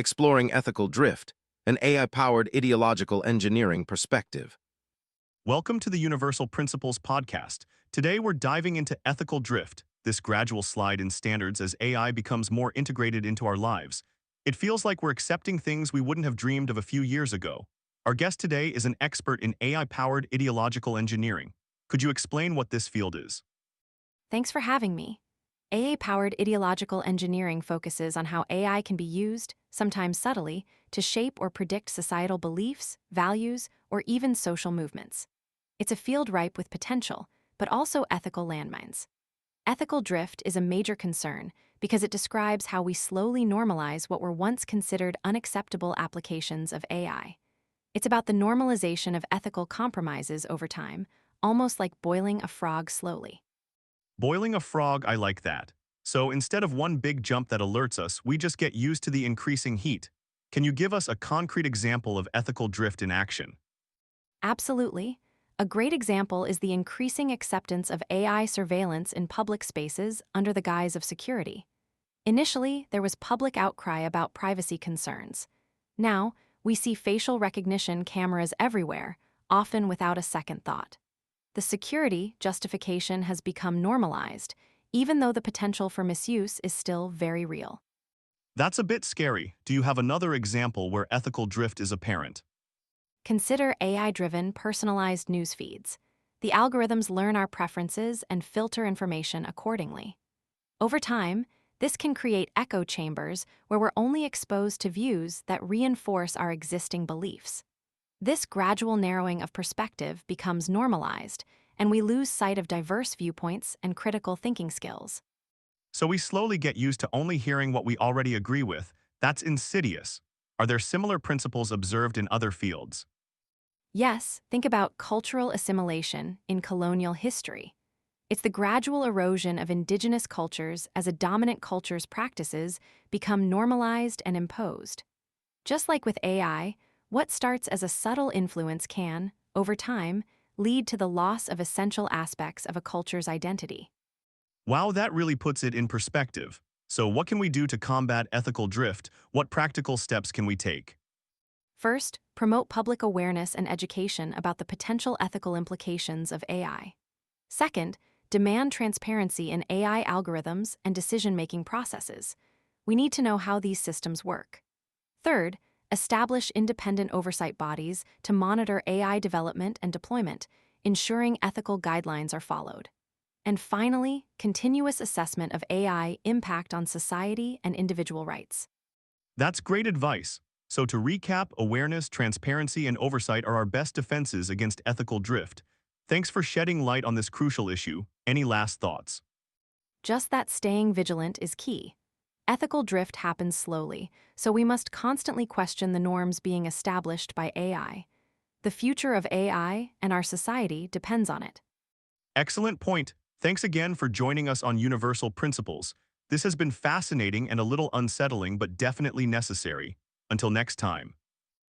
exploring ethical drift, an AI-powered ideological engineering perspective. Welcome to the Universal Principles podcast. Today we're diving into ethical drift, this gradual slide in standards as AI becomes more integrated into our lives. It feels like we're accepting things we wouldn't have dreamed of a few years ago. Our guest today is an expert in AI-powered ideological engineering. Could you explain what this field is? Thanks for having me. AI-powered ideological engineering focuses on how AI can be used, sometimes subtly, to shape or predict societal beliefs, values, or even social movements. It's a field ripe with potential, but also ethical landmines. Ethical drift is a major concern because it describes how we slowly normalize what were once considered unacceptable applications of AI. It's about the normalization of ethical compromises over time, almost like boiling a frog slowly. Boiling a frog, I like that. So instead of one big jump that alerts us, we just get used to the increasing heat. Can you give us a concrete example of ethical drift in action? Absolutely. A great example is the increasing acceptance of AI surveillance in public spaces under the guise of security. Initially, there was public outcry about privacy concerns. Now, we see facial recognition cameras everywhere, often without a second thought. The security justification has become normalized, even though the potential for misuse is still very real. That's a bit scary. Do you have another example where ethical drift is apparent? Consider AI-driven personalized news feeds. The algorithms learn our preferences and filter information accordingly. Over time, this can create echo chambers where we're only exposed to views that reinforce our existing beliefs. This gradual narrowing of perspective becomes normalized, and we lose sight of diverse viewpoints and critical thinking skills. So we slowly get used to only hearing what we already agree with. That's insidious. Are there similar principles observed in other fields? Yes, think about cultural assimilation in colonial history. It's the gradual erosion of indigenous cultures as a dominant culture's practices become normalized and imposed. Just like with AI, what starts as a subtle influence can, over time, lead to the loss of essential aspects of a culture's identity. Wow, that really puts it in perspective. So what can we do to combat ethical drift? What practical steps can we take? First, promote public awareness and education about the potential ethical implications of AI. Second, demand transparency in AI algorithms and decision-making processes. We need to know how these systems work. Third, establish independent oversight bodies to monitor AI development and deployment, ensuring ethical guidelines are followed. And finally, continuous assessment of AI impact on society and individual rights. That's great advice. So to recap, awareness, transparency, and oversight are our best defenses against ethical drift. Thanks for shedding light on this crucial issue. Any last thoughts? Just that staying vigilant is key. Ethical drift happens slowly, so we must constantly question the norms being established by AI. The future of AI and our society depends on it. Excellent point. Thanks again for joining us on Universal Principles. This has been fascinating and a little unsettling, but definitely necessary. Until next time.